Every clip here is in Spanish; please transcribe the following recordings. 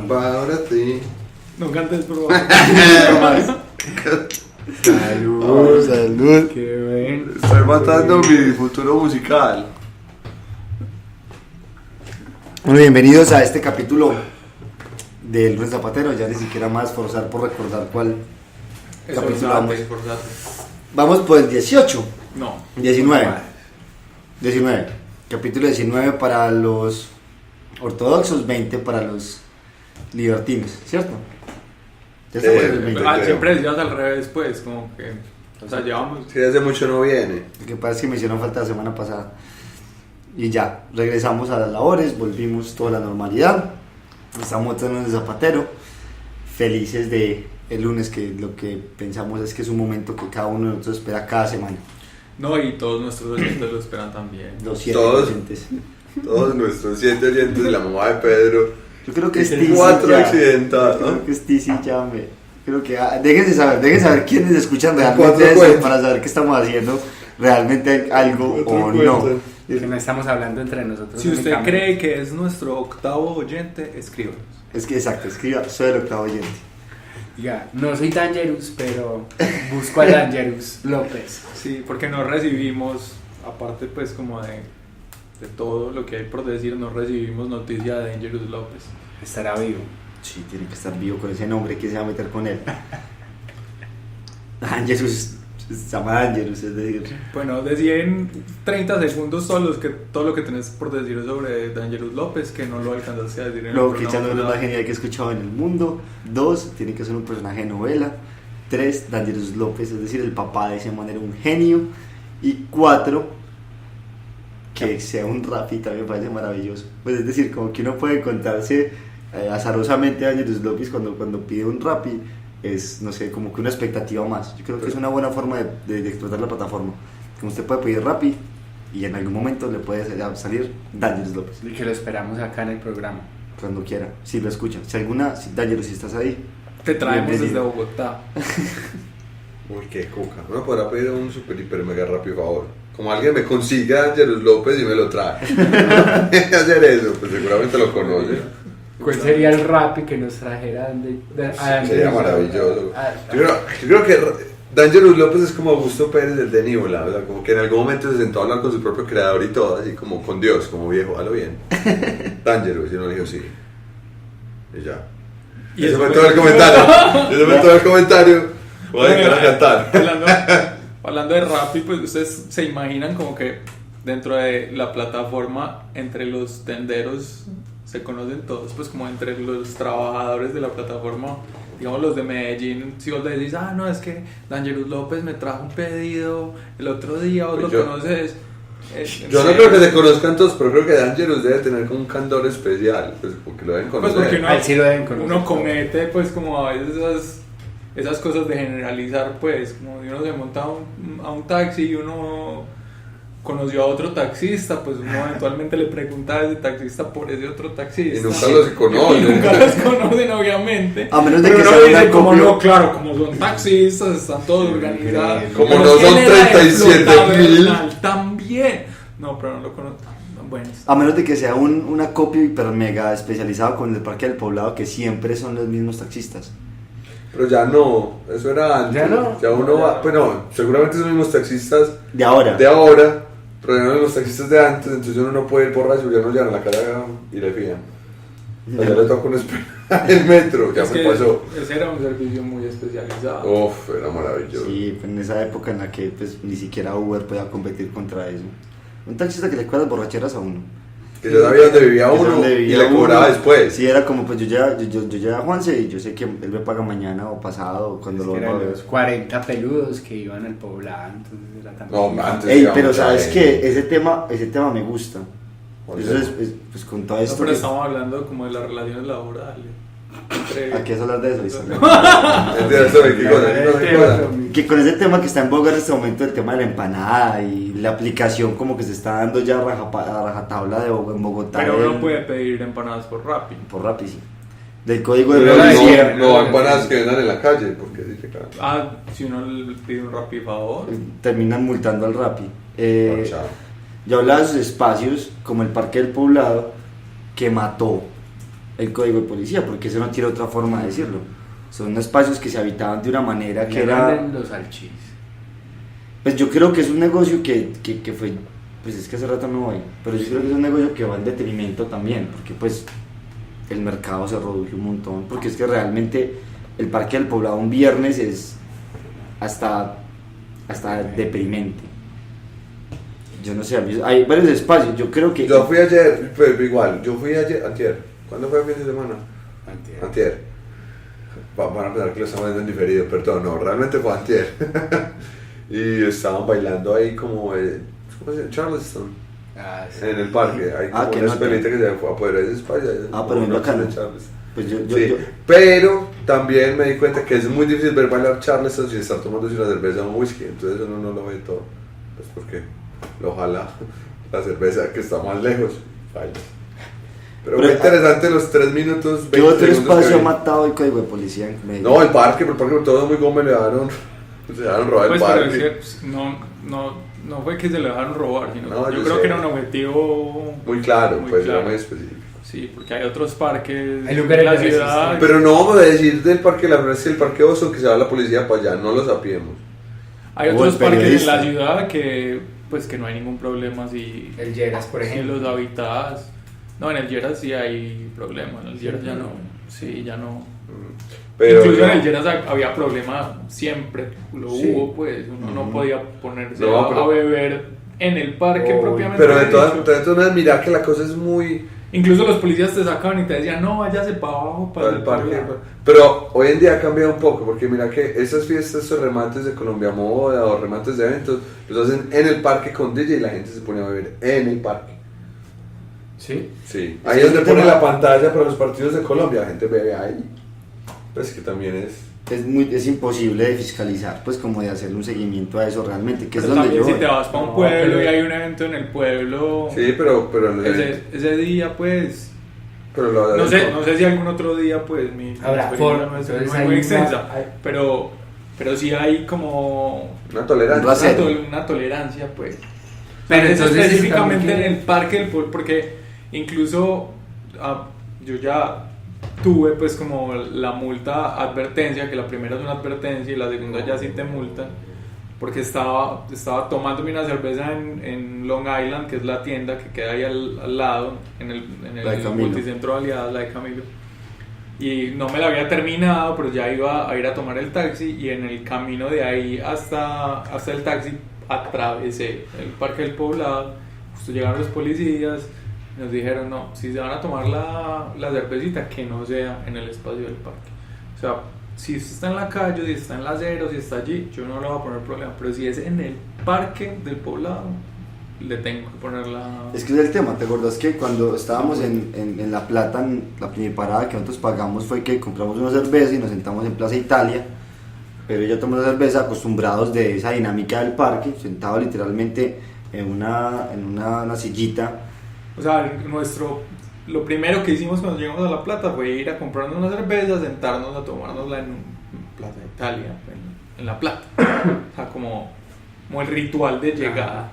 para ti. No cantes, por favor. Salud, salud. Qué bien. Estoy matando mi futuro musical. Bueno, bienvenidos a este capítulo del Lunes Zapatero. Ya ni siquiera más forzar por recordar cuál capítulo vamos. Vamos por el 18. No. 19. Capítulo 19 para los ortodoxos, 20 para los libertinos, ¿cierto? Ya estamos en el 20. creo. Siempre decías al revés, pues, como que. O sea, llevamos. Si hace mucho no viene. Lo que pasa es que me hicieron falta la semana pasada. Y ya, regresamos a las labores, volvimos toda la normalidad. Estamos en el Lunes Zapatero, felices de el lunes, que lo que pensamos es que es un momento que cada uno de nosotros espera cada semana. No, y todos nuestros oyentes lo esperan también. Los 7 Todos. oyentes. Todos nuestros 7 oyentes de la mamá de Pedro. Yo creo que es El Tizi 4 ya. accidentados. Creo que es Tizi ya, hombre. Creo que déjense saber quiénes escuchan realmente Cuatro eso cuentas. para saber que estamos haciendo realmente algo o no. Que no estamos hablando entre nosotros. Si usted únicamente. cree que es nuestro octavo oyente, escríbanos. Es que exacto, escriba, soy el octavo oyente. Diga, no soy Dangerous, pero busco a Dangerous López. Sí, porque no recibimos, aparte, pues, como de todo lo que hay por decir, no recibimos noticia de Dangerous López. Estará vivo. Sí, tiene que estar vivo con ese nombre. ¿Quién se va a meter con él? Angelus, se llama Angelus, es decir. Bueno, decí en 30 segundos todo lo que tenés por decir sobre Dangerous López, que no lo alcanzaste a decir en el Luego, que programa echando la pasado. genial que he escuchado en el mundo. 2, tiene que ser un personaje de novela. 3, Dangerous López, es decir, el papá de ese man era un genio. Y 4, que sea un Rappi también me parece maravilloso. Pues es decir, como que uno puede encontrarse azarosamente a Dangerous López cuando pide un Rappi. Es, no sé, como que una expectativa más. Yo creo que es una buena forma de explotar la plataforma. Como usted puede pedir Rappi y en algún momento le puede salir Dangerous López. Y que lo esperamos acá en el programa. Cuando quiera, si lo escucha. Si Dangerous, si estás ahí, Te traemos desde bienvenido. Bogotá. Uy, qué coca. Me podrá pedir un super hiper mega rápido favor. Como alguien me consiga a Angelus López y me lo trae. Hacer eso, pues seguramente lo conoce. ¿Cuál sería el rap que nos trajera a Sería maravilloso. Ah, Yo creo que Dangerous López es como Augusto Pérez del de Níbola, o sea, como que en algún momento se sentó a hablar con su propio creador y todo, así como con Dios, como viejo, halo bien. Dangerous, y uno le dijo sí. Y ya. Y Ese eso fue fue- todo el comentario. Ese fue todo el comentario. Voy a dedicar a cantar. Hablando de Rappi, pues ustedes se imaginan como que dentro de la plataforma, entre los tenderos se conocen todos, pues como entre los trabajadores de la plataforma, digamos los de Medellín, si vos le decís, no, es que Dangerous López me trajo un pedido el otro día, vos Pues lo yo- conoces. Yo no creo que se conozcan todos, pero creo que Dangerous debe tener como un candor especial, pues porque lo deben Pues conocer. porque uno, A él sí lo deben conocer. uno comete pues como a veces esas cosas de generalizar, pues como si uno se monta a un taxi y uno conoció a otro taxista, pues uno eventualmente le pregunta a ese taxista por ese otro taxista. Y nunca los Y conocen. nunca los conocen, obviamente. A menos de Pero que uno sea dice, una como copia. no, claro, como son taxistas, están todos organizados. Como Pero no es que son él era de 37.000. Flotavernal también. No, pero no lo conozco. Bueno, A menos de que sea una copia hiper mega especializada con el Parque del Poblado, que siempre son los mismos taxistas. Pero ya no, eso era antes. Ya no. Ya uno va, pues no, seguramente son los mismos taxistas De ahora. de ahora, pero ya no son los taxistas de antes, entonces uno no puede ir borracho, ya no llegan a la cara y le fían. O sea, ya le toca uno esperar el metro, ya es me que pasó. ese era un servicio muy especializado. Uf, era maravilloso. Sí, en esa época en la que pues, ni siquiera Uber podía competir contra eso. Un taxista que le cuela las borracheras a uno. Que ya sabía dónde vivía Que uno donde y vivía le cobraba uno. después. Sí, era como pues yo ya a Juanse y yo sé que él me paga mañana o pasado o cuando Es lo que vuelva a eran ver. los 40 peludos que iban al poblado, entonces era también. No, antes Ey, íbamos pero a sabes ver. que ese tema me gusta. ¿Cuál Eso tema? es, pues con todo No, esto. pero que- estamos hablando como de las relaciones laborales. Aquí es hablar de eso. ¿listo? Es de eso, ¿qué cosa? ¿Qué cosa? Que con ese tema que está en boga en este momento, el tema de la empanada y la aplicación como que se está dando ya a rajatabla en Bogotá. Pero del- uno puede pedir empanadas por Rappi. Por Rappi, sí. Del código de Pero la velocidad. decía. no empanadas que vendan en la calle, porque dice que Si uno le pide un Rappi favor. Terminan multando al Rappi. chao. Yo hablaba de sus espacios como el Parque del Poblado que mató el código de policía, porque eso no tiene otra forma de decirlo. Son espacios que se habitaban de una manera que era... venden los salchis. Pues yo creo que es un negocio que fue, pues es que hace rato no voy, pero yo creo que es un negocio que va en detrimento también, porque pues el mercado se redujo un montón, porque es que realmente el Parque del Poblado un viernes es hasta deprimente. Yo no sé, hay varios espacios, yo creo que... Yo fui ayer, pero igual, antier. ¿Cuándo fue el fin de semana? Antier. Van a pensar que lo estamos viendo en diferido, perdón, no, realmente fue antier. Y estaban bailando ahí como, ¿cómo se llama? Charleston. Sí. En el parque, hay como que una no, escuelita que se fue a poder ese espacio. pero es bacano. Charleston. Pues yo, Sí, pero también me di cuenta que es muy difícil ver bailar Charleston sin estar tomando una cerveza o un whisky, entonces uno no lo ve todo, pues porque lo jala la cerveza que está más lejos, bailas. Pero fue interesante los 3 minutos, 20 ¿qué otro segundos que espacio ha vi. matado el código de policía en Medellín? No, el parque todos muy gómez le dejaron robar Pues el pero parque. es que no fue que se le dejaron robar, sino No, yo yo creo sé. que era un objetivo Muy claro, muy pues claro. era muy específico. Sí, porque hay otros parques Hay lugares en la de ciudad. resistencia. Pero no vamos a decir del parque La Floresta y el parque Oso que se va la policía para allá, no lo sapiemos. Hay O otros el parques en periodista. la ciudad que pues que no hay ningún problema si, El Lleras, por si ejemplo. los habitas. No, en el Lleras sí hay problema, en el Lleras ya no. Sí, ya no. Pero Incluso en el Lleras había problema siempre, lo Sí. hubo, pues uno no podía ponerse No, pero- a beber en el parque Oh, propiamente. pero de todas dicho. maneras, mira que la cosa es muy... Incluso los policías te sacaban y te decían, no, váyase para abajo, para el parque. poblado". Pero hoy en día ha cambiado un poco, porque mira que esas fiestas, estos remates de Colombia Moda o remates de eventos, los hacen en el parque con DJ y la gente se pone a beber en el parque. Sí. Sí, Es ahí que es donde es un pone tema- la pantalla para los partidos de Colombia, la gente bebe ahí. Pues que también es... Es imposible de fiscalizar, pues como de hacerle un seguimiento a eso realmente, que es Pero donde también yo si te vas para un No, pueblo pero- y hay un evento en el pueblo, Sí, pero ese día pues... pero lo No sé si algún otro día, pues mi Habrá experiencia forma, no es entonces muy hay una- extensa, hay- pero sí hay como una tolerancia. Un rasero. una tolerancia, pues. Pero Es entonces específicamente también en el parque del pueblo, porque incluso yo ya tuve pues como la multa advertencia, que la primera es una advertencia y la segunda ya sí te multan, porque estaba tomándome una cerveza en Long Island, que es la tienda que queda ahí al lado, en La de el Camilo. multicentro de Aliadas, la de Camilo. Y no me la había terminado, pero ya iba a ir a tomar el taxi y en el camino de ahí hasta el taxi atravesé el Parque del Poblado. Justo llegaron los policías y nos dijeron, no, si se van a tomar la cervecita, que no sea en el espacio del parque. O sea, si está en la calle, si está en la acera, si está allí, yo no le voy a poner problema, pero si es en el Parque del Poblado, le tengo que poner la... Es que es el tema, ¿te acuerdas que cuando estábamos en La Plata, en la primera parada que nosotros pagamos fue que compramos una cerveza y nos sentamos en Plaza Italia, pero yo tomé la cerveza acostumbrados de esa dinámica del parque, sentado literalmente en una sillita. O sea, lo primero que hicimos cuando llegamos a La Plata fue ir a comprarnos una cerveza, sentarnos a tomárnosla en Plaza Italia, en La Plata. O sea, como el ritual de llegada.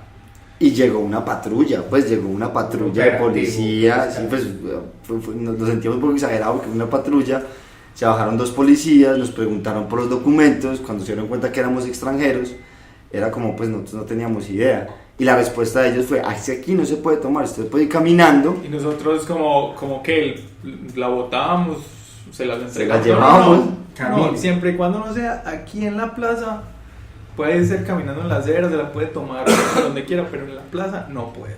Y llegó una patrulla de policía, sí, pues nos sentimos un poco exagerados porque fue una patrulla, se bajaron 2 policías, nos preguntaron por los documentos, cuando se dieron cuenta que éramos extranjeros, era como pues nosotros no teníamos idea, y la respuesta de ellos fue, aquí no se puede tomar, usted puede ir caminando, Y nosotros como que la botábamos, se las entregamos. llevábamos. No, siempre y cuando no sea aquí en la plaza, puede ser caminando en la acera, se la puede tomar donde quiera, pero en la plaza no puede.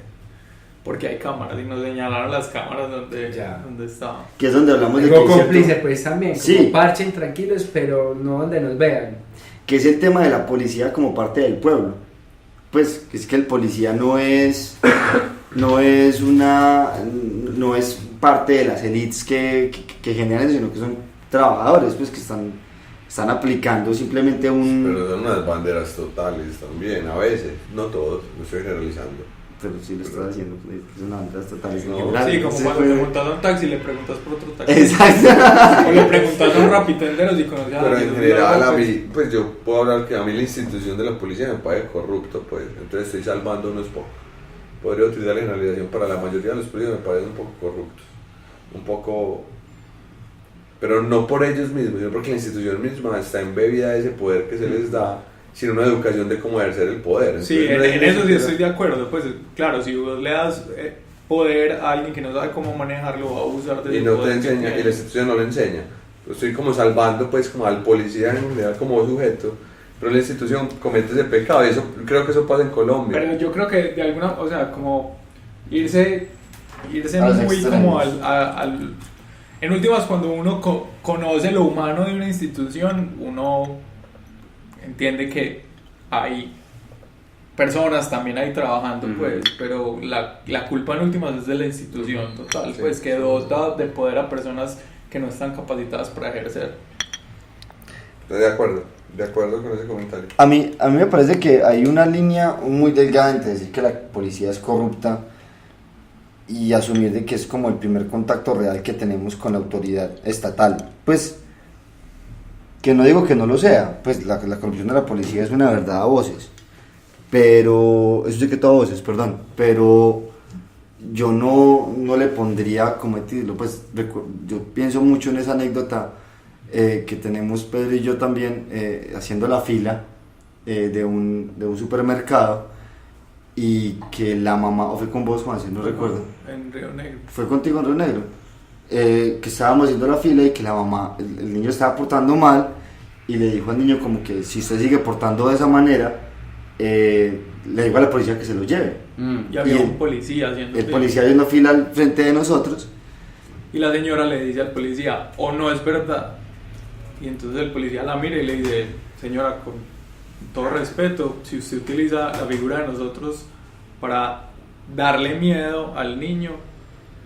Porque hay cámaras y nos señalaron las cámaras donde estaba. que es donde hablamos de Algo que es cómplice cierto, pues también, como Sí. parchen tranquilos, pero no donde nos vean. que es el tema de la policía como parte del pueblo, pues que es que el policía no es parte de las élites que generan, sino que son trabajadores pues que están aplicando simplemente Pero son unas banderas totales también, a veces, no todos, no estoy generalizando. pero sí lo estás haciendo, pues, que son banderas totales en No, general. Sí, como Se cuando puede- te montas a un taxi y le preguntas por otro taxi. Exacto. O le preguntas a un rapitendero si conoce a Pero alguien. en general a mí, pues yo puedo hablar que a mí la institución de la policía me parece corrupto, pues, entonces estoy salvando unos pocos. Podría utilizar la generalización para la mayoría de los policías me parecen un poco corruptos, un poco pero no por ellos mismos, sino porque la institución misma está embebida de ese poder que se les da, sin una educación de cómo ejercer el poder. Sí, Entonces, en eso sí estoy de acuerdo. Pues claro, si vos le das poder a alguien que no sabe cómo manejarlo, va a abusar de y ese no te poder que enseña, tiene. y la institución no le enseña. Estoy como salvando pues como al policía en general como sujeto, pero la institución comete ese pecado y eso creo que eso pasa en Colombia. Pero yo creo que de alguna, o sea, como irse A los muy extremos. como al en últimas, cuando uno conoce lo humano de una institución, uno entiende que hay personas también ahí trabajando, pues, pero la culpa en últimas es de la institución total, Sí, pues, que dota de poder a personas que no están capacitadas para ejercer. Estoy de acuerdo con ese comentario. A mí me parece que hay una línea muy delgada entre decir que la policía es corrupta y asumir de que es como el primer contacto real que tenemos con la autoridad estatal. Pues, que no digo que no lo sea, pues la corrupción de la policía es una verdad a voces, pero, eso sí que todo a voces, perdón, pero yo no le pondría como título, pues yo pienso mucho en esa anécdota que tenemos Pedro y yo también haciendo la fila de un supermercado, y que la mamá, o fue con vos, Juan, si no recuerdo, En Río Negro. fue contigo en Río Negro, que estábamos haciendo la fila y que la mamá, el niño estaba portando mal y le dijo al niño como que si usted sigue portando de esa manera, le dijo a la policía que se lo lleve. Y había Y un policía haciendo El fila. policía haciendo fila al frente de nosotros. Y la señora le dice al policía, o no es verdad. Y entonces el policía la mira y le dice, señora, con todo respeto, si usted utiliza la figura de nosotros para darle miedo al niño,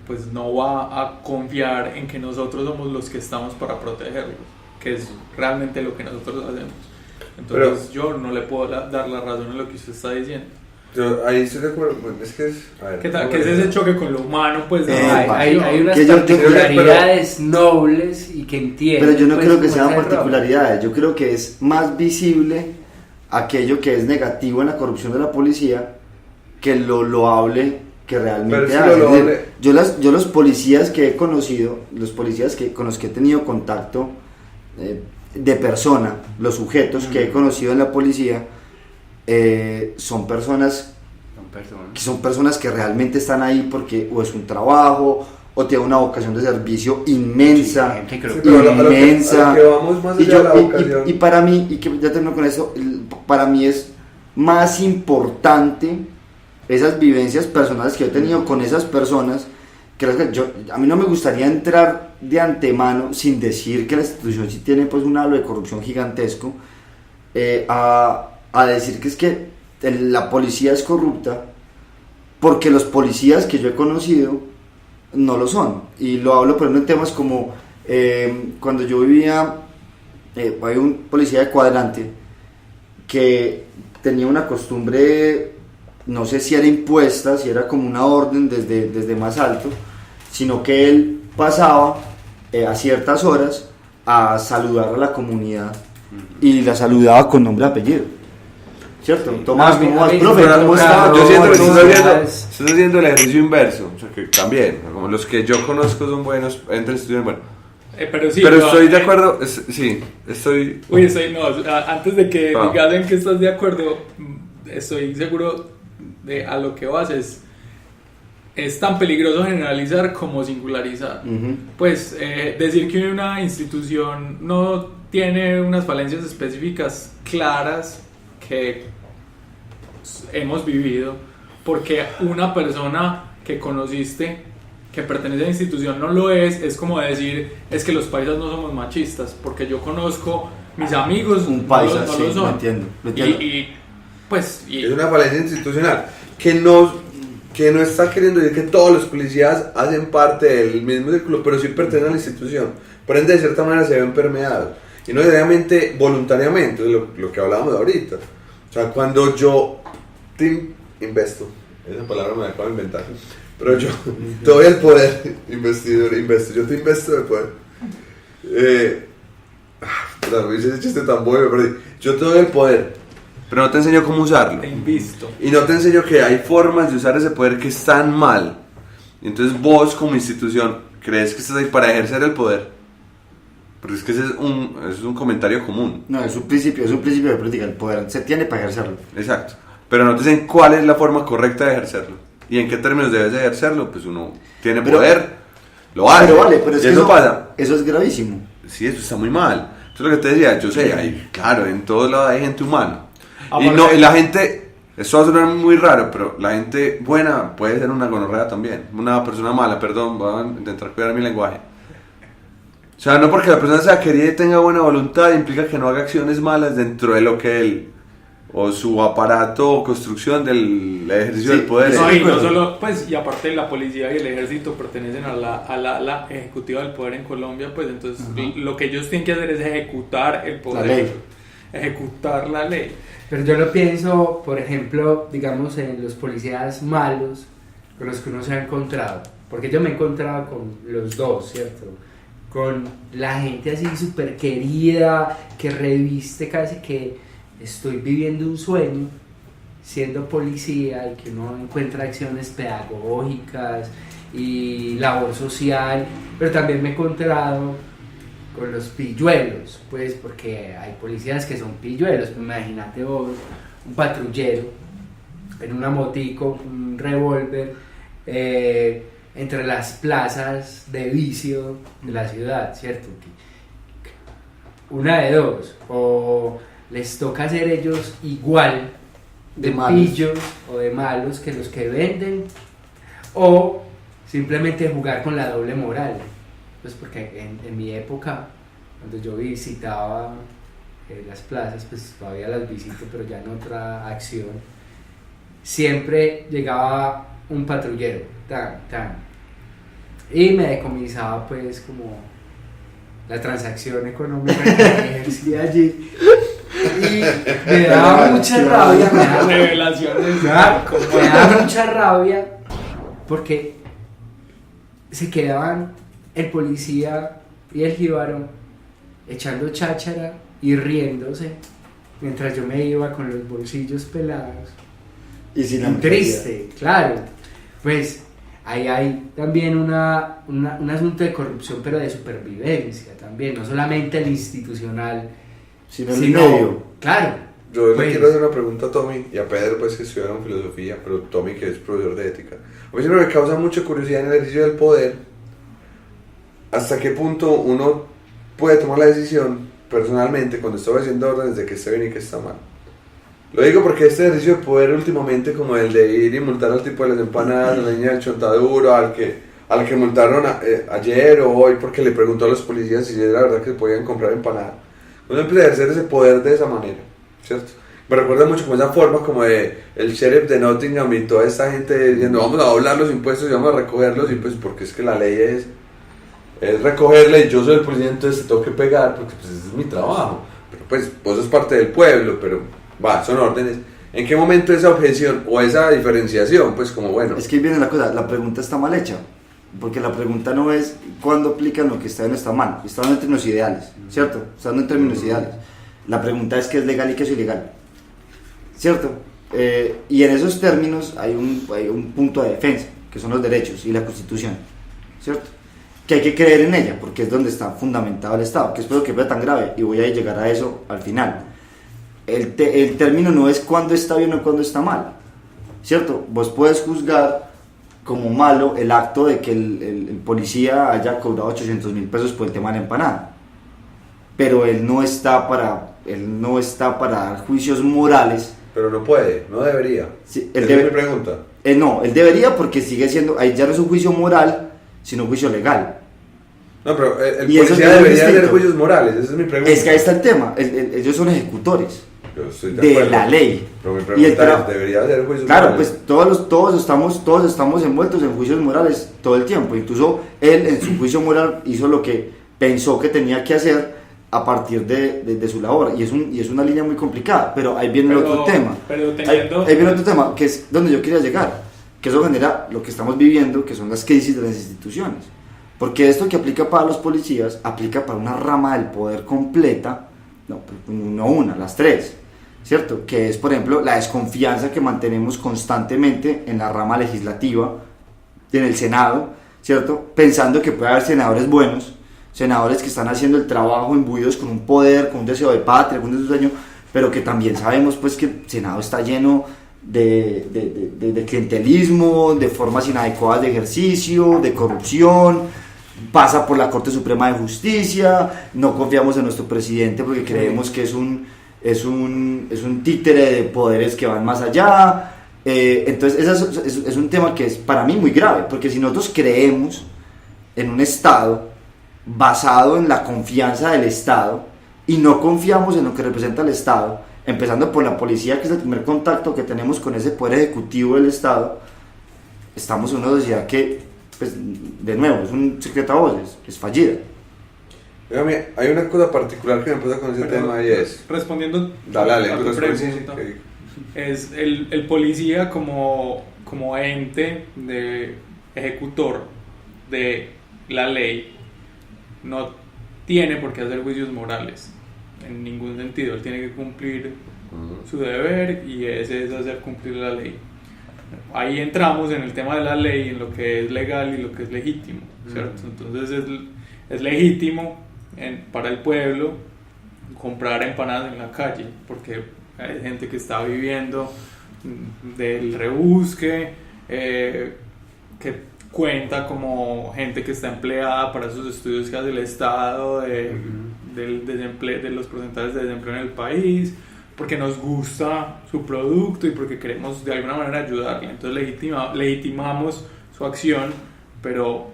pues no va a confiar en que nosotros somos los que estamos para protegerlo, que es realmente lo que nosotros hacemos. Entonces yo no le puedo dar la razón en lo que usted está diciendo. Yo ahí estoy de acuerdo, es que es... A ver, ¿Qué tal? ¿Qué es ese choque con lo humano? Pues no, Hay unas que yo- particularidades nobles y que entiendo. Pero yo no pues, creo que como sean ese rol. particularidades, yo creo que es más visible aquello que es negativo en la corrupción de la policía que lo loable que realmente Pero sí, hace. lo Es decir, loable. yo los policías que he conocido, los policías con los que he tenido contacto de persona, los sujetos que he conocido en la policía, son personas Son personas. que realmente están ahí porque o es un trabajo o tienen una vocación de servicio inmensa. Sí, gente que lo- Sí, pero a lo que inmensa. vamos más Y, allá de la yo- vocación. y para mí, y que ya termino con eso, para mí es más importante esas vivencias personales que yo he tenido con esas personas, que a mí no me gustaría entrar de antemano, sin decir que la institución sí tiene pues un halo de corrupción gigantesco, a decir que es que la policía es corrupta, porque los policías que yo he conocido no lo son. Y lo hablo por ejemplo en temas como cuando yo vivía, hay un policía de cuadrante que tenía una costumbre, no sé si era impuesta, si era como una orden desde más alto, sino que él pasaba a ciertas horas a saludar a la comunidad y la saludaba con nombre y apellido. ¿Cierto? Tomás, A mí- ¿cómo a vas, mí- profe? pero ¿Cómo nunca- está? Yo siento que no, estás haciendo el ejercicio inverso, o sea que también, como los que yo conozco son buenos, entran estudian bueno. pero sí, Pero no, estoy de acuerdo, sí, estoy... Uy, antes de que Ah. digas en que estás de acuerdo, estoy seguro de a lo que vas es tan peligroso generalizar como singularizar. Ujú. Pues decir que una institución no tiene unas falencias específicas claras que hemos vivido, porque una persona que conociste que pertenece a la institución no lo es como decir, es que los paisas no somos machistas, porque yo conozco mis amigos, Un paisa, no sí, lo son. lo entiendo. Y Es una falencia institucional que no está queriendo decir que todos los policías hacen parte del mismo círculo, pero sí pertenecen a la institución. Por ende, de cierta manera se ven permeados. Y no necesariamente voluntariamente, es lo que hablábamos ahorita. O sea, cuando yo te investo, esa palabra me la acabo de inventar, pero yo te doy el poder, yo te investo de poder. Claro, hice ese chiste tan bueno, pero yo te doy el poder, pero no te enseño cómo usarlo. te invisto. Y no te enseño que hay formas de usar ese poder que están mal. Y entonces vos como institución crees que estás ahí para ejercer el poder. Pero es que ese es un comentario común. No, es un principio de política. El poder se tiene para ejercerlo. Exacto. Pero no te dicen cuál es la forma correcta de ejercerlo. Y en qué términos debes de ejercerlo. Pues uno tiene poder, lo hace. Pero vale, pero es y que eso pasa. Eso es gravísimo. Sí, eso está muy mal. Eso es lo que te decía. Yo sé, claro, en todos lados hay gente humana. Y Aparte- la gente, eso va a sonar muy raro, pero la gente buena puede ser una gonorrea también. Una persona mala, perdón, voy a intentar cuidar mi lenguaje. O sea, no porque la persona sea querida y tenga buena voluntad implica que no haga acciones malas dentro de lo que él o su aparato o construcción del ejercicio Sí, del poder. No, Sí, y no bueno. solo, pues, y aparte la policía y el ejército pertenecen a la ejecutiva del poder en Colombia, pues entonces lo que ellos tienen que hacer es ejecutar el poder. La ley. Ejecutar la ley. Pero yo lo pienso, por ejemplo, digamos, en los policías malos con los que uno se ha encontrado. Porque yo me he encontrado con los dos, ¿cierto? Con la gente así súper querida, que reviste casi que estoy viviendo un sueño siendo policía y que uno encuentra acciones pedagógicas y labor social. Pero también me he encontrado con los pilluelos, pues porque hay policías que son pilluelos. Pues imagínate vos, un patrullero en una motico, un revólver, entre las plazas de vicio de la ciudad, ¿cierto? Una de dos, o les toca ser ellos igual de De malos. pillos o de malos que los que venden, o simplemente jugar con la doble moral. Pues porque en mi época, cuando yo visitaba las plazas, pues todavía las visito, pero ya en otra acción, siempre llegaba un patrullero, y me decomisaba pues como la transacción económica que ejercía allí, y me daba mucha rabia, Revelaciones. me daba mucha rabia porque se quedaban el policía y el jíbaro echando cháchara y riéndose mientras yo me iba con los bolsillos pelados. Y sin la Triste, claro. Pues ahí hay también un asunto de corrupción, pero de supervivencia también, no solamente el institucional, sino el medio. claro. Yo le pues, quiero hacer una pregunta a Tommy y a Pedro, pues que estudiaron filosofía, pero Tommy, que es profesor de ética. A mí siempre me causa mucha curiosidad en el ejercicio del poder, hasta qué punto uno puede tomar la decisión personalmente cuando está haciendo órdenes de que está bien y que está mal. Lo digo porque este ejercicio de poder últimamente, como el de ir y multar al tipo de las empanadas, a la niña del chontaduro, al que multaron ayer o hoy porque le preguntó a los policías si era verdad que se podían comprar empanadas. Uno empieza a ejercer ese poder de esa manera, ¿cierto? Me recuerda mucho como esa forma como de el sheriff de Nottingham y toda esta gente diciendo vamos a doblar los impuestos y vamos a recoger los impuestos porque es que la ley es recogerla y yo soy el policía, entonces te tengo que pegar porque pues ese es mi trabajo. Pero pues vos sos parte del pueblo, pero son órdenes. ¿En qué momento esa objeción o esa diferenciación? Pues como bueno. Es que ahí viene la cosa, la pregunta está mal hecha. Porque la pregunta no es cuándo aplican lo que está bien o está mal. Está en términos ideales, ¿cierto? Está en términos ideales. La pregunta es qué es legal y qué es ilegal, ¿cierto? Y en esos términos hay un punto de defensa, que son los derechos y la Constitución, ¿cierto? Que hay que creer en ella, porque es donde está fundamentado el Estado, que espero que sea tan grave, y voy a llegar a eso al final. El término no es cuándo está bien o cuándo está mal, ¿cierto? Vos puedes juzgar como malo el acto de que el policía haya cobrado 800,000 pesos por el tema de la empanada, pero él no está para dar juicios morales. Pero no puede, no debería. Sí, Esa es mi pregunta. No, él debería, porque sigue siendo, ahí ya no es un juicio moral, sino un juicio legal. No, pero el Y eso policía es muy debería hacer distinto. juicios morales, esa es mi pregunta. Es que ahí está el tema, ellos son ejecutores Yo estoy de acuerdo. la ley. Pero mi Y pregunta es, ¿debería hacer juicios claro, morales? pues todos estamos envueltos en juicios morales todo el tiempo. Incluso él en su juicio moral hizo lo que pensó que tenía que hacer a partir de su labor. Y es una línea muy complicada, pero ahí viene el otro tema. Pero teniendo... Ahí viene otro tema, que es donde yo quería llegar. Que eso genera lo que estamos viviendo, que son las crisis de las instituciones. Porque esto que aplica para los policías, aplica para una rama del poder completa, no una, las tres, ¿cierto? Que es, por ejemplo, la desconfianza que mantenemos constantemente en la rama legislativa, en el Senado, ¿cierto? Pensando que puede haber senadores buenos, senadores que están haciendo el trabajo imbuidos con un poder, con un deseo de patria, con un deseo de sueño, pero que también sabemos pues que el Senado está lleno de clientelismo, de formas inadecuadas de ejercicio, de corrupción, pasa por la Corte Suprema de Justicia, no confiamos en nuestro presidente porque creemos que es un títere de poderes que van más allá. Entonces es un tema que es para mí muy grave, porque si nosotros creemos en un Estado basado en la confianza del Estado y no confiamos en lo que representa el Estado, empezando por la policía, que es el primer contacto que tenemos con ese poder ejecutivo del Estado, estamos en una sociedad que, pues, de nuevo, es un secreto a voces, es fallida. Dígame, hay una cosa particular que me pasa con ese tema y es... Respondiendo Dale, a tu responde, pregunta, sí. es el policía como ente de ejecutor de la ley no tiene por qué hacer juicios morales en ningún sentido. Él tiene que cumplir su deber y ese es hacer cumplir la ley. Ahí entramos en el tema de la ley, en lo que es legal y lo que es legítimo, ¿cierto? Entonces es legítimo para el pueblo comprar empanadas en la calle porque hay gente que está viviendo del rebusque, que cuenta como gente que está empleada para esos estudios que hace el Estado del desempleo, de los porcentajes de desempleo en el país, porque nos gusta su producto y porque queremos de alguna manera ayudarle. Entonces legitimamos su acción, pero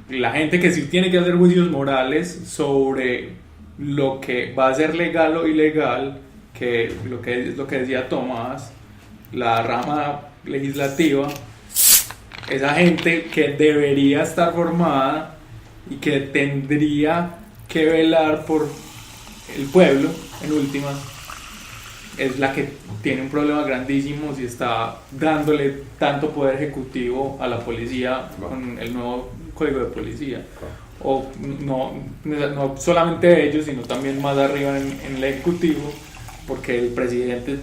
la gente que sí tiene que hacer juicios morales sobre lo que va a ser legal o ilegal, que es lo que decía Tomás, la rama legislativa, esa gente que debería estar formada y que tendría que velar por el pueblo, en últimas, es la que tiene un problema grandísimo si está dándole tanto poder ejecutivo a la policía con el nuevo código de policía. O no solamente ellos, sino también más arriba en el ejecutivo, porque el presidente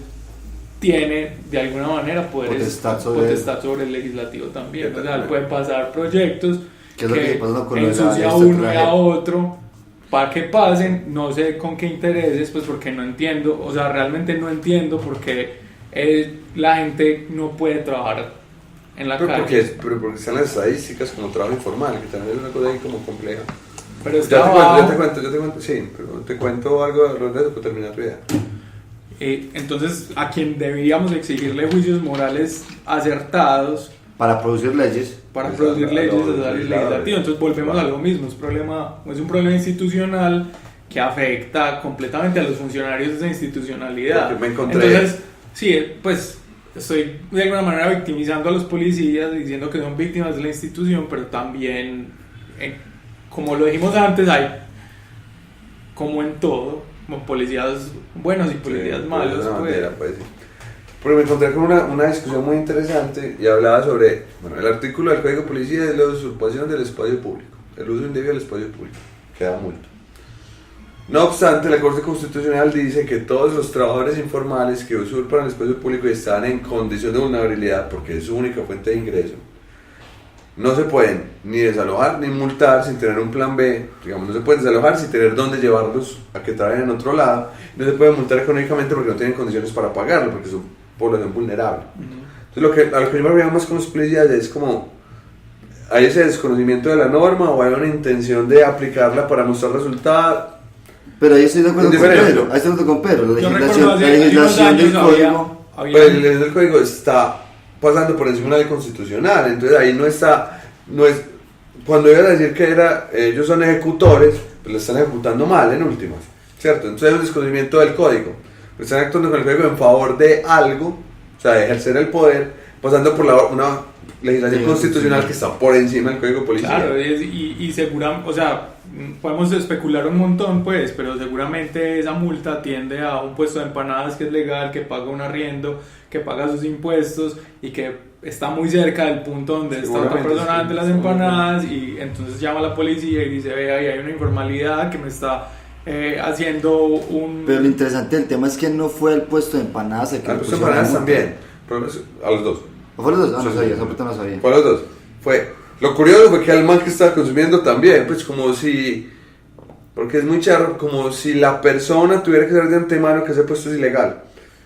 tiene de alguna manera potestad sobre el legislativo también. O sea, él puede pasar proyectos que ensucia a uno y a otro para que pasen, no sé con qué intereses, pues porque no entiendo, o sea, realmente no entiendo por qué la gente no puede trabajar en la calle. Porque están las estadísticas como trabajo informal, que también es una cosa ahí como compleja. Pero yo te cuento, sí, pero te cuento algo alrededor de eso para terminar tu idea. Entonces, a quien deberíamos exigirle juicios morales acertados para producir leyes, legislativas. Entonces volvemos a lo mismo, es un problema institucional que afecta completamente a los funcionarios de esa institucionalidad. Entonces, sí, pues estoy de alguna manera victimizando a los policías, diciendo que son víctimas de la institución, pero también, como lo dijimos antes, hay, como en todo, como policías buenos y policías malos. Porque me encontré con una discusión muy interesante y hablaba sobre, el artículo del Código de Policía es la usurpación del espacio público, el uso indebido del espacio público, que da multa. No obstante, la Corte Constitucional dice que todos los trabajadores informales que usurpan el espacio público y están en condición de vulnerabilidad, porque es su única fuente de ingreso, no se pueden ni desalojar ni multar sin tener un plan B. Digamos, no se pueden desalojar sin tener dónde llevarlos a que trabajen en otro lado. No se pueden multar económicamente porque no tienen condiciones para pagarlo, porque son población vulnerable. Entonces, a lo que yo me refiero más con los policías es como, ¿hay ese desconocimiento de la norma o hay una intención de aplicarla para mostrar resultados? Pero ahí estoy de acuerdo con Pedro. La legislación del código. Pero el del código está pasando por encima del constitucional, entonces ahí no es cuando iban a decir que ellos son ejecutores, pues lo están ejecutando mal en últimas, ¿cierto? Entonces hay un desconocimiento del código, pues están actuando con el código en favor de algo, o sea, de ejercer el poder, pasando por una legislación constitucional que está por encima del código policial. Claro, y seguramente, o sea, podemos especular un montón, pues, pero seguramente esa multa atiende a un puesto de empanadas que es legal, que paga un arriendo, que paga sus impuestos y que está muy cerca del punto donde está otra persona ante las empanadas, y entonces llama a la policía y dice, ve, ahí hay una informalidad que me está haciendo un... Pero lo interesante del tema es que no fue el puesto de empanadas el que al puesto de empanadas también, a los dos. ¿O fue los dos? No sabía, no sabía. Fue a los dos. Lo curioso fue que al man que estaba consumiendo también, pues como si Porque es muy charro, como si la persona tuviera que saber de antemano que ese puesto es ilegal.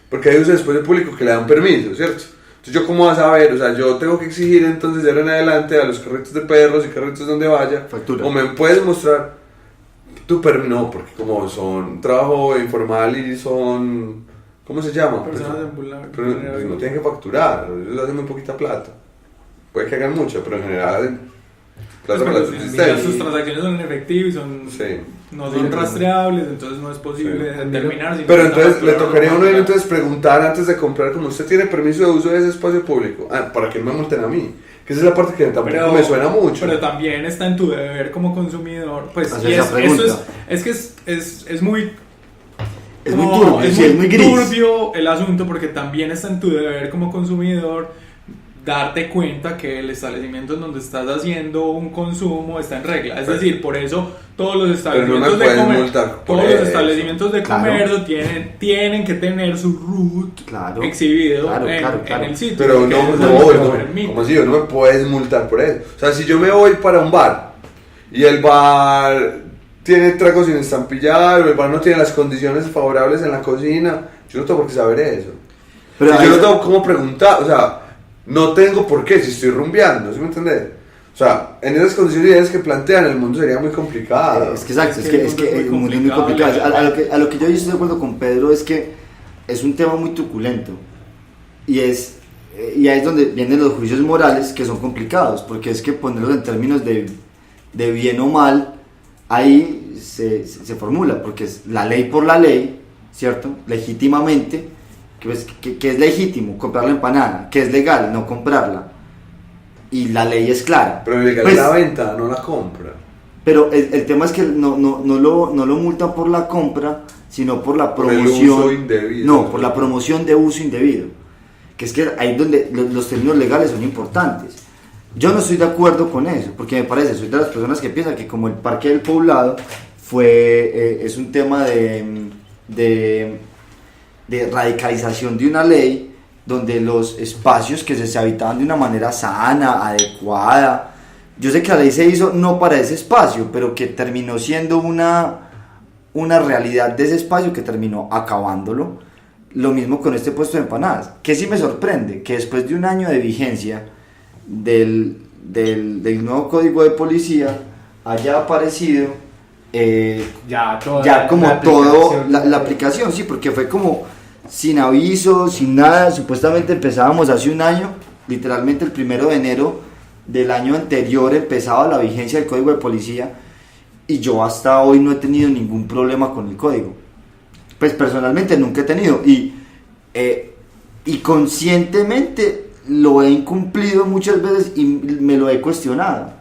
Porque hay usos de espacio público que le dan permiso, ¿cierto? Entonces, ¿yo cómo vas a ver? O sea, yo tengo que exigir entonces de ahora en adelante a los carritos de perros y carritos donde vaya. Factura. O me puedes mostrar tu permiso. No, porque como son trabajo informal y son... ¿Cómo se llama? Personas Pero no tienen que facturar, ellos hacen muy poquita plata. Puede que hagan mucho, pero en general hacen plata para la subsistencia. Sus transacciones son en efectivo y son, no son rastreables, entonces no es posible determinar si pero entonces le tocaría a uno entonces preguntar antes de comprar, como usted tiene permiso de uso de ese espacio público, para que no me multen a mí. Que esa es la parte que tampoco me suena mucho. Pero también está en tu deber como consumidor. Pues y eso es muy... Es muy turbio, es muy gris. Turbio el asunto, porque también está en tu deber como consumidor darte cuenta que el establecimiento en donde estás haciendo un consumo está en regla. Es decir, por eso todos los establecimientos de comercio tienen que tener su root exhibido en el sitio. Pero no, como así, no me puedes multar por eso. O sea, si yo me voy para un bar y el bar tiene tragos sin estampillar, o el bar no tiene las condiciones favorables en la cocina, yo no tengo por qué saber eso. Pero yo no tengo cómo preguntar, o sea, no tengo por qué si estoy rumbeando, ¿sí me entiendes? O sea, en esas condiciones que plantean, el mundo sería muy complicado. Es que exacto, es que el mundo es muy complicado. A lo que yo estoy de acuerdo con Pedro es que es un tema muy truculento. Y ahí es donde vienen los juicios morales que son complicados, porque es que ponerlos en términos de bien o mal, ahí se formula, porque es la ley por la ley, ¿cierto? Legítimamente, que es legítimo comprar la empanada, que es legal no comprarla, y la ley es clara. Pero legal es la venta, no la compra. Pero el tema es que no lo multan por la compra, sino por la promoción. Por el uso indebido. No, por la promoción de uso indebido. Que es que ahí donde los términos legales son importantes. Yo no estoy de acuerdo con eso, porque me parece, soy de las personas que piensan que como el Parque del Poblado es un tema de radicalización de una ley, donde los espacios que se habitaban de una manera sana, adecuada, yo sé que la ley se hizo no para ese espacio, pero que terminó siendo una realidad de ese espacio que terminó acabándolo. Lo mismo con este puesto de empanadas, que sí me sorprende que después de un año de vigencia del nuevo código de policía haya aparecido la aplicación, sí, porque fue como sin aviso, sin nada. Supuestamente empezábamos hace un año, literalmente el 1 de enero del año anterior empezaba la vigencia del código de policía, y yo hasta hoy no he tenido ningún problema con el código. Pues personalmente nunca he tenido, y conscientemente lo he incumplido muchas veces y me lo he cuestionado,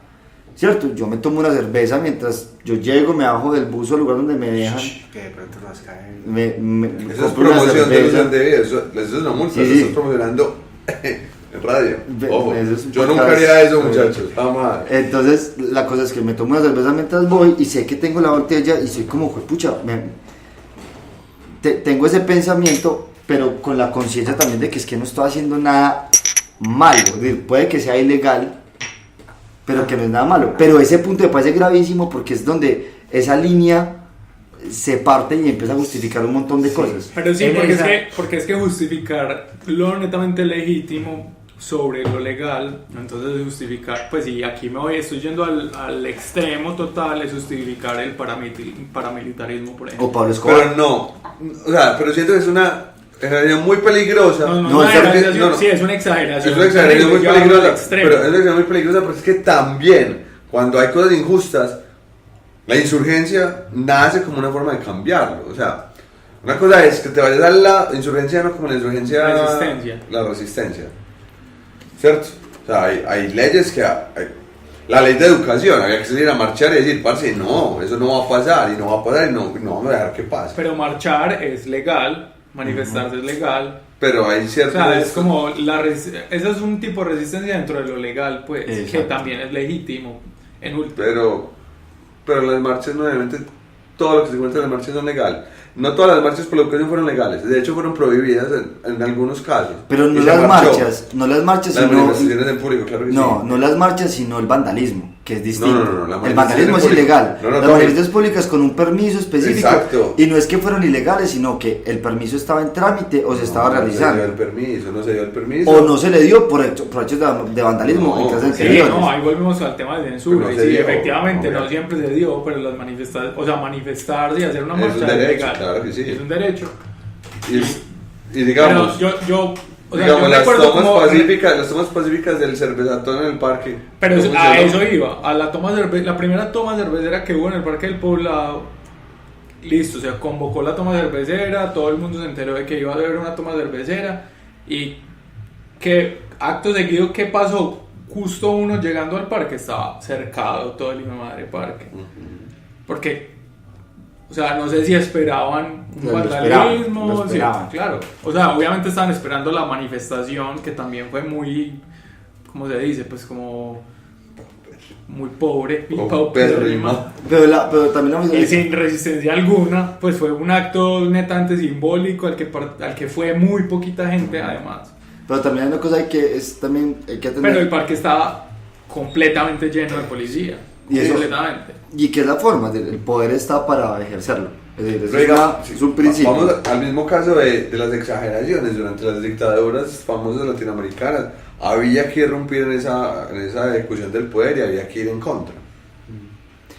¿cierto? Yo me tomo una cerveza mientras yo llego, me bajo del bus al lugar donde me dejan. Que de pronto nos caen. Eso es promoción de los indebidos, eso es una multa, sí. Eso estás promocionando en radio. Ojo, yo nunca haría eso, muchachos, jamás. Entonces, la cosa es que me tomo una cerveza mientras voy y sé que tengo la botella y soy como, pucha, tengo ese pensamiento, pero con la conciencia también de que es que no estoy haciendo nada malo. Es decir, puede que sea ilegal, pero que no es nada malo. Pero ese punto me parece gravísimo, porque es donde esa línea se parte y empieza a justificar un montón de cosas. Pero sí, porque es que justificar lo netamente legítimo sobre lo legal, entonces justificar, pues sí, aquí estoy yendo al extremo total, es justificar el paramilitarismo, por ejemplo. O Pablo Escobar. Pero no, o sea, pero siento que es una exageración muy peligrosa. Sí, es una exageración. Es una exageración muy peligrosa, pero es una exageración muy peligrosa porque es que también, cuando hay cosas injustas, la insurgencia nace como una forma de cambiarlo. O sea, una cosa es que te vayas a la insurgencia, no como la insurgencia... La resistencia. ¿Cierto? O sea, hay leyes que... la ley de educación, había que salir a marchar y decir, parce, no, eso no va a pasar, y no va a pasar, y no vamos a dejar que pase. Pero marchar es legal, manifestarse es legal. Pero hay cierto... O sea, es como... eso es un tipo de resistencia dentro de lo legal, pues, exacto, que también es legítimo. Pero las marchas, nuevamente, todo lo que se encuentra en las marchas son legales. No todas las marchas por la educación fueron legales, de hecho fueron prohibidas en algunos casos. Pero no las marchas, las sino... manifestaciones en público, claro que no las marchas, sino el vandalismo, que es distinto. No, el vandalismo es ilegal. Las Tommy. manifestaciones públicas con un permiso específico. Exacto. Y no es que fueron ilegales, sino que el permiso estaba en trámite o se estaba realizando. No se dio el permiso. O no se le dio por hechos de vandalismo en clases Sí, anteriores. no, ahí volvemos al tema de censura. Pero Y no se sí, dio, efectivamente, no, no siempre se dio, pero las manifestarse y hacer una Es marcha un derecho, legal. claro que sí. Es un derecho. Y digamos, Pero yo o sea, digamos yo las recuerdo tomas como- pacíficas del cervezatón en el parque. Pero ¿cómo a funcionó? eso iba, a la primera toma cervecera que hubo en el Parque del Poblado, listo, se convocó la toma cervecera, todo el mundo se enteró de que iba a haber una toma cervecera y que acto seguido, ¿qué pasó? Justo uno llegando al parque estaba cercado todo el hijo de madre parque, porque, o sea, no sé si esperaban un Lo vandalismo, lo esperaban. sí, claro, o sea, obviamente estaban esperando la manifestación, que también fue muy, ¿cómo se dice? Pues como muy pobre y paupérrima, Pero también y sin resistencia alguna, pues fue un acto netamente simbólico al que fue muy poquita gente además, Pero también hay una cosa que es también hay que atender. pero el parque estaba completamente lleno de policía, Y eso- completamente. Y que es la forma, el poder está para ejercerlo. Es decir, eso Pero digamos, es un principio. Vamos al mismo caso de las exageraciones. Durante las dictaduras famosas latinoamericanas había que irrumpir en esa ejecución del poder y había que ir en contra.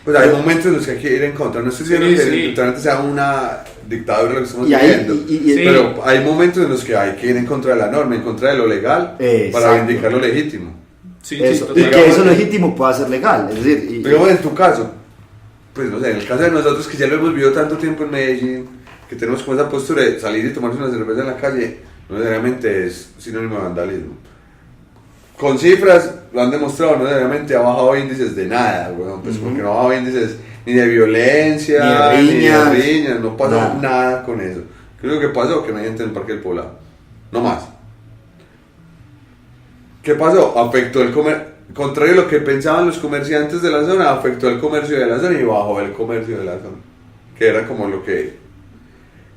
Pues hay momentos en los que hay que ir en contra. No estoy diciendo Sí, que sí. literalmente sea una dictadura lo que estamos Y ahí- viviendo, y- Sí. pero hay momentos en los que hay que ir en contra de la norma, en contra de lo legal, Exacto. para vindicar lo legítimo. Sí, Eso, y totalmente. que eso legítimo pueda ser legal. Es decir, Digamos en tu caso, pues no sé, en el caso de nosotros que ya lo hemos vivido tanto tiempo en Medellín, que tenemos como esa postura de salir y tomarse una cerveza en la calle, no necesariamente es sinónimo de vandalismo. Con cifras lo han demostrado, no necesariamente ha bajado índices de nada, weón, pues porque no ha bajado índices ni de violencia, Ni de riñas, riñas, no pasó nada. nada con eso. Creo que pasó que no hay gente en el Parque del Poblado, no más. ¿Qué pasó? Afectó el comercio, contrario a lo que pensaban los comerciantes de la zona, afectó el comercio de la zona y bajó el comercio de la zona, que era como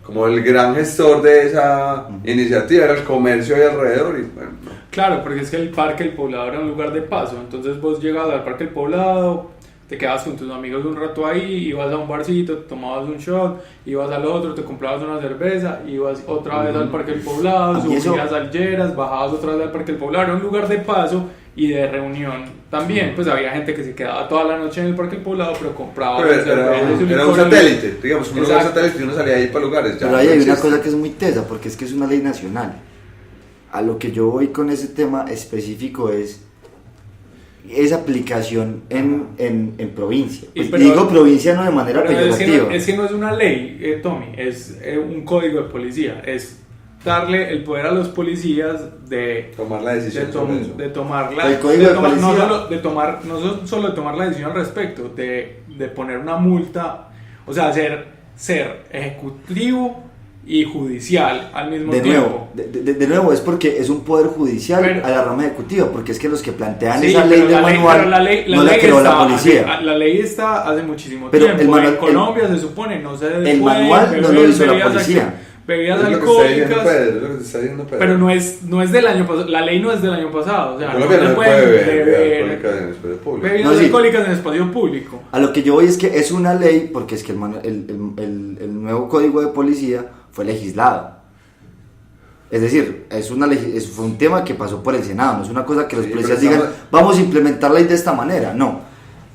como el gran gestor de esa iniciativa, era el comercio ahí alrededor y bueno, no. Claro, porque es que el Parque del Poblado era un lugar de paso, entonces vos llegabas al Parque del Poblado, te quedabas con tus amigos un rato ahí, ibas a un barcito, te tomabas un shot, ibas al otro, te comprabas una cerveza, ibas otra vez al Parque del Poblado, Y eso- subías al Lleras, bajabas otra vez al Parque del Poblado, era un lugar de paso y de reunión también, pues había gente que se quedaba toda la noche en el Parque del Poblado, pero compraba Pero sus cervezas y era un licor. satélite, digamos, un lugar Exacto. satélite y uno salía ahí para lugares. Ya Pero ahí no hay una existe. cosa que es muy tesa, porque es que es una ley nacional. A lo que yo voy con ese tema específico es aplicación en provincia. Y Pues pero- digo provincia no de manera Pero peyorativa. es que no es una ley, Tommy, es un código de policía, es darle el poder a los policías de Tomar la decisión sobre eso. de tomar la El código de no policía- solo de tomar no solo de tomar la decisión al respecto, de poner una multa, o sea, ser ejecutivo y judicial al mismo De tiempo. nuevo, de nuevo, es porque es un poder judicial Pero- a la rama ejecutiva, porque es que los que plantean Sí, esa ley pero del la ley- manual pero la ley no la creó la está policía. la ley está hace muchísimo Pero tiempo. el manual- en Colombia se supone no se el manual no lo hizo la policía. Bebidas Es lo que está diciendo alcohólicas. Pedro, es lo que te está diciendo Pedro. Pero no es del año pasado, la ley no es del año pasado, o sea, Colombia no se se puede pueden beber beber alcohólicas en el espacio público. bebidas No, sí. alcohólicas en espacio público. A lo que yo voy es que es una ley, porque es que el nuevo código de policía fue legislado. Es decir, fue un tema que pasó por el Senado, no es una cosa que los Sí, policías pero digan, estamos- vamos a implementar la ley de esta manera, no.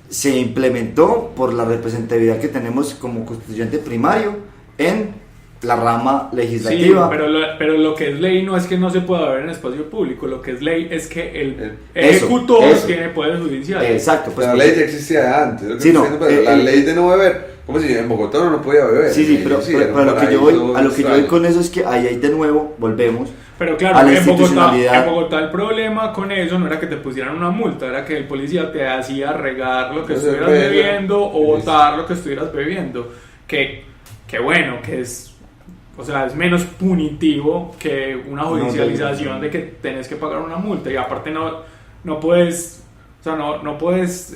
Se implementó por la representatividad que tenemos como constituyente primario en la rama Sí, legislativa. pero lo que es ley no es que no se pueda beber en espacio público, lo que es ley es que el Eso, ejecutor eso. tiene poderes judiciales. Exacto, pues la porque- ley ya existía de antes, es lo que Sí, estoy no, diciendo, Pedro. La el- ley de no beber, como si en Bogotá uno no podía beber. Sí, sí, pero, Sí, pero- era un pero a lo que yo voy, paraíso a lo que yo voy extraño. con eso es que ahí de nuevo volvemos. Pero claro, A la en Bogotá, institucionalidad. el problema con eso no era que te pusieran una multa, era que el policía te hacía regar lo que No se estuvieras puede, bebiendo o listo. botar lo que estuvieras bebiendo. Que bueno, que es, o sea, es menos punitivo que una judicialización de que tenés que pagar una multa y aparte no puedes, o sea, no puedes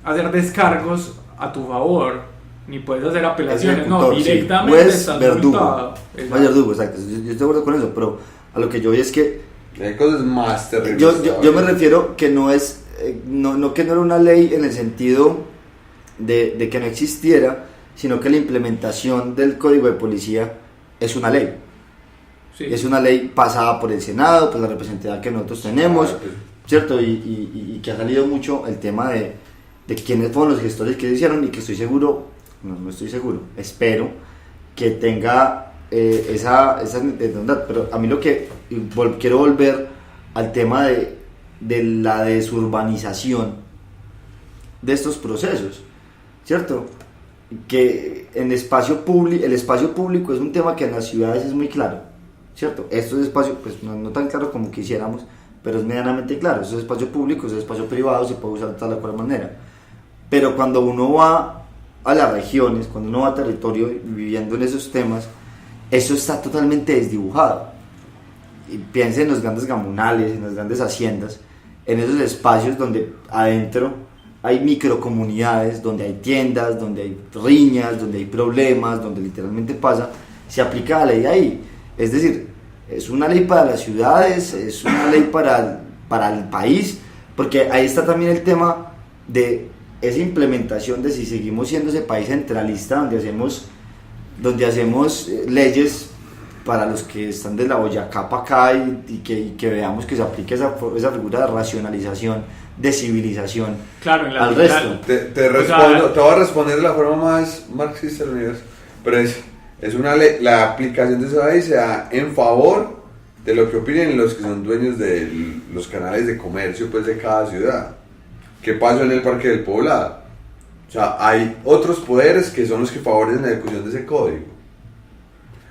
hacer descargos a tu favor. Ni puedes hacer apelaciones, no, Ejecutor, sí. directamente Juez, estás verdugo. multado. Juez, verdugo, exacto. Yo estoy de acuerdo con eso, pero a lo que yo voy es que Hay cosas más terribles. yo me refiero que no es no que no era una ley en el sentido de que no existiera, sino que la implementación del Código de Policía es una ley. Sí. Es una ley pasada por el Senado, por la representatividad que nosotros tenemos, ¿cierto? Y que ha salido mucho el tema de quiénes fueron los gestores que lo hicieron, y que estoy seguro, no estoy seguro, espero que tenga esa bondad. Pero a mí lo que quiero volver al tema de la desurbanización de estos procesos, ¿cierto? Que el espacio público es un tema que en las ciudades es muy claro, ¿cierto? Estos espacios, pues no tan claro como quisiéramos, pero es medianamente claro. Eso es espacio público, eso es espacio privado, se puede usar de tal o cual manera. Pero cuando uno va a las regiones, cuando uno va a territorio viviendo en esos temas, eso está totalmente desdibujado. Y piensen en los grandes gamunales, en las grandes haciendas, en esos espacios donde adentro hay microcomunidades, donde hay tiendas, donde hay riñas, donde hay problemas, donde literalmente pasa, se aplica la ley ahí. Es decir, es una ley para las ciudades, es una ley para el país, porque ahí está también el tema de esa implementación de si seguimos siendo ese país centralista donde hacemos leyes para los que están de la Boyacá para acá y que veamos que se aplique esa figura de racionalización, de civilización, claro, en la al resto. Te voy a responder de la forma más marxista del universo, pero es una ley, la aplicación de esa ley se da en favor de lo que opinen los que son dueños de los canales de comercio, pues, de cada ciudad. ¿Qué pasó en el Parque del Poblado? O sea, hay otros poderes que son los que favorecen la ejecución de ese código.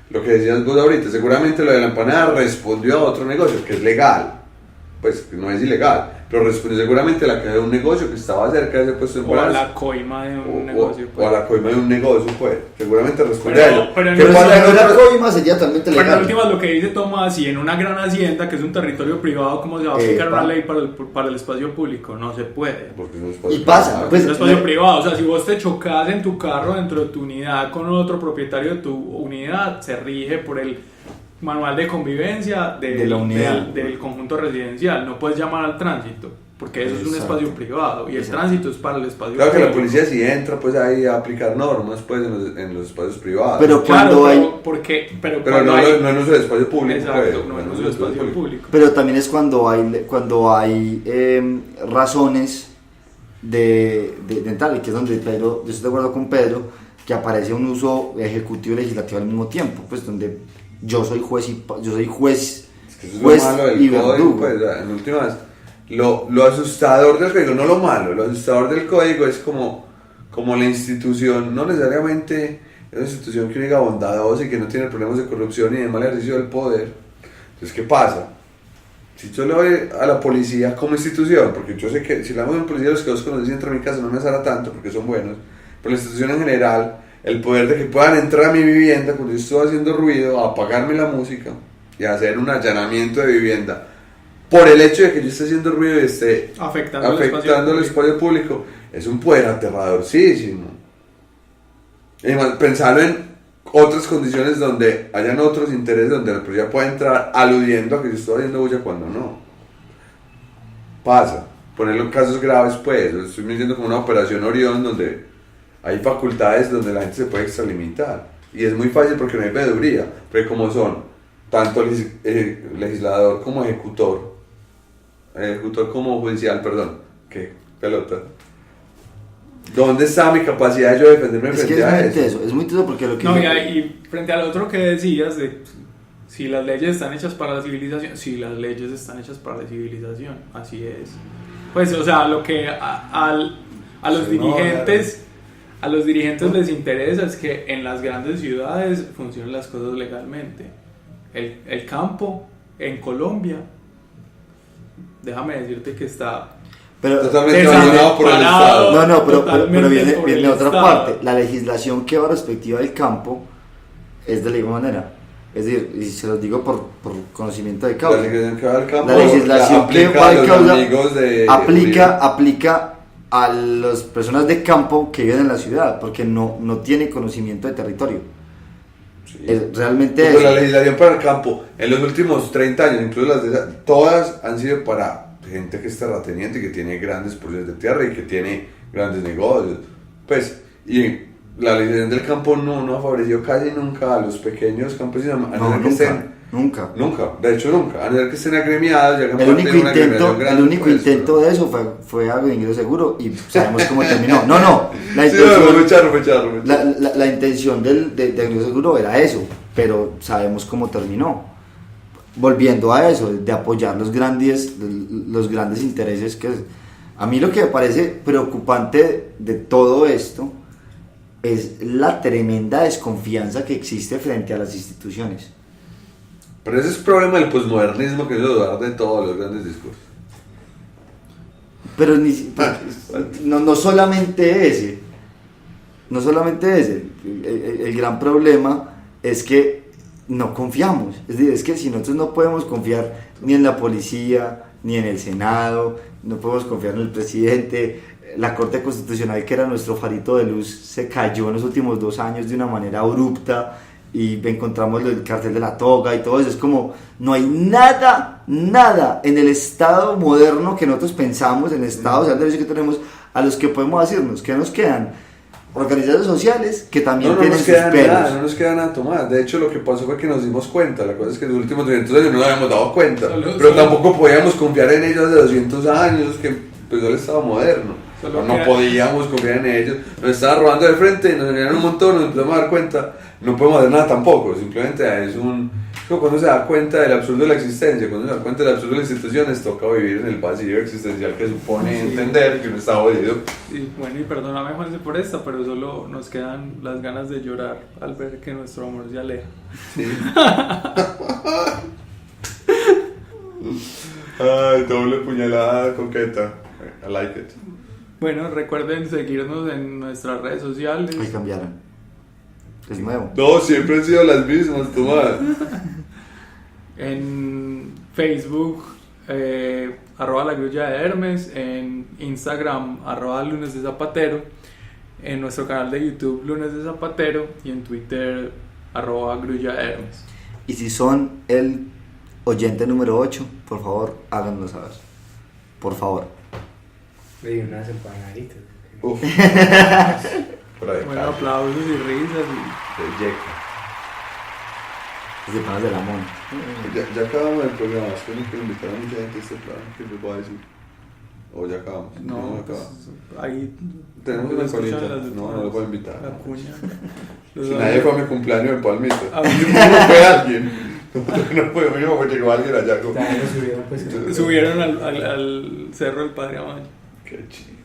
Lo que decías vos ahorita, seguramente lo de la empanada respondió a otro negocio que es legal, pues no es ilegal, pero respondió seguramente a la que de un negocio que estaba cerca de ese puesto de empanadas. O a la coima de un negocio. O a la coima de un negocio, pues. Seguramente responde a ello. Pero ¿Qué no, pasa Pero en la otro- coima sería totalmente Pero en legal. últimas lo que dice Tomás, si en una gran hacienda, que es un territorio privado, ¿cómo se va a aplicar una ley para el espacio público? No se puede. Porque no es fácil. Y pasa, pues, Es un espacio privado, o sea, si vos te chocas en tu carro dentro de tu unidad con otro propietario de tu unidad, se rige por el manual de convivencia De la unidad. del conjunto residencial. No puedes llamar al tránsito, porque eso es un Exacto. espacio privado y el Exacto. tránsito es para el espacio Claro que la público. policía sí entra pues ahí a aplicar normas pues en los espacios privados. Pero Claro, cuando hay, pero cuando no, hay- no en uso del espacio público. Exacto, pues, no en uso de espacio público. pero también es cuando hay razones de entrar, y que es donde Pedro, yo estoy de acuerdo con Pedro, que aparece un uso ejecutivo y legislativo al mismo tiempo, pues donde yo soy juez Es que eso es juez lo malo y del código, verdugo. pues, en últimas, lo asustador del código, no lo malo, lo asustador del código es como la institución, no necesariamente es una institución que diga bondadosa y que no tiene problemas de corrupción y de mal ejercicio del poder. Entonces, ¿qué pasa? Si yo le doy a la policía como institución, porque yo sé que si le damos a la policía los kioscos cuando dentro de mi casa no me sale tanto porque son buenos, pero la institución en general, el poder de que puedan entrar a mi vivienda cuando yo estoy haciendo ruido, a apagarme la música y a hacer un allanamiento de vivienda por el hecho de que yo esté haciendo ruido y esté Afectando el espacio público, es un poder aterradorcísimo. Y además, pensarlo en otras condiciones donde hayan otros intereses, donde la policía pueda entrar aludiendo a que yo estoy haciendo bulla cuando no. Pasa. Ponerlo en casos graves, pues. Estoy diciendo como una operación Orión donde hay facultades donde la gente se puede extralimitar. Y es muy fácil porque no hay veeduría. Porque como son tanto legislador como ejecutor como judicial, perdón. ¿Qué? Pelota. ¿Dónde está mi capacidad de yo defenderme Es que frente es a muy eso? teso, es muy teso porque lo que No, y frente al otro que decías de si las leyes están hechas para la civilización, si las leyes están hechas para la civilización, así es. Pues, o sea, lo que a los Sí, no, dirigentes a los dirigentes les interesa es que en las grandes ciudades funcionen las cosas legalmente. El campo en Colombia, déjame decirte que está pero Totalmente abandonado por el desamparado. Estado. no, pero Totalmente viene por el otra Estado. parte. La legislación que va respectiva del campo es de la misma manera. Es decir, y se los digo por conocimiento de La causa. legislación que va al campo La legislación que aplica va a al los causa amigos de aplica a las personas de campo que viven en la ciudad, porque no tiene conocimiento de territorio. Sí. Realmente Pues es. la legislación para el campo en los últimos 30 años, incluso todas han sido para gente que es terrateniente y que tiene grandes porciones de tierra y que tiene grandes negocios. Pues, y la legislación del campo no ha favorecido casi nunca a los pequeños campesinos, a no ser que estén. Nunca. De hecho nunca, a no ser que estén agremiados y hagan El parte único de una agremiación intento, grande, el único pues, intento de eso fue Agroingreso Seguro y sabemos cómo terminó. No, la Sí, intención, me echaron. la intención de Agroingreso Seguro era eso, pero sabemos cómo terminó. Volviendo a eso, de apoyar los grandes intereses que... A mí lo que me parece preocupante de todo esto es la tremenda desconfianza que existe frente a las instituciones. Pero ese es el problema del posmodernismo, que es lo de todos los grandes discursos. Pero no solamente ese. El gran problema es que no confiamos. Es decir, es que si nosotros no podemos confiar ni en la policía, ni en el Senado, no podemos confiar en el presidente, la Corte Constitucional, que era nuestro farito de luz, se cayó en los últimos 2 años de una manera abrupta, y encontramos el cartel de la toga y todo eso. Es como, no hay nada en el Estado moderno que nosotros pensamos, en el Estado social de derecho que tenemos, a los que podemos decirnos que nos quedan organizaciones sociales que también tienen sus pelos. No nos queda nada, Tomás. De hecho, lo que pasó fue que nos dimos cuenta. La cosa es que en los últimos 200 años no nos habíamos dado cuenta, pero tampoco podíamos confiar en ellos hace 200 años que empezó el Estado moderno. No podíamos confiar en ellos, nos estaban robando de frente, nos venían un montón, nos empezamos a dar cuenta, no podemos hacer nada tampoco, simplemente es como cuando se da cuenta del absurdo de la existencia, cuando se da cuenta del absurdo de las instituciones, toca vivir en el vacío existencial que supone entender que uno está jodido. Y bueno, y perdóname Juanse por esta, pero solo nos quedan las ganas de llorar al ver que nuestro amor se aleja. Sí. Ay, doble puñalada coqueta, I like it. Bueno, recuerden seguirnos en nuestras redes sociales. Hoy cambiaron. Es nuevo. No, siempre han sido las mismas, Tomás. En Facebook, @la grulla de Hermes. En Instagram, @lunes de zapatero. En nuestro canal de YouTube, Lunes de Zapatero. Y en Twitter, @grulla de Hermes. Y si son el oyente número 8, por favor, háganos saber. Por favor. Le di unas empanaditas. Uf. Bueno, aplausos y risas. Desde Panas del Amón. Ya acabamos el programa, es que no quiero invitar a mucha gente a este plan, ¿qué les voy a decir? O ya acabamos. No, pues, ahí tenemos una colita, no lo puedo invitar. La cuña. Si nadie fue a mi cumpleaños en Palmito, Ah, no fue alguien. No fue mínimo porque llegó alguien allá. También lo subieron, pues. Subieron al cerro del Padre Amayo. Qué chido.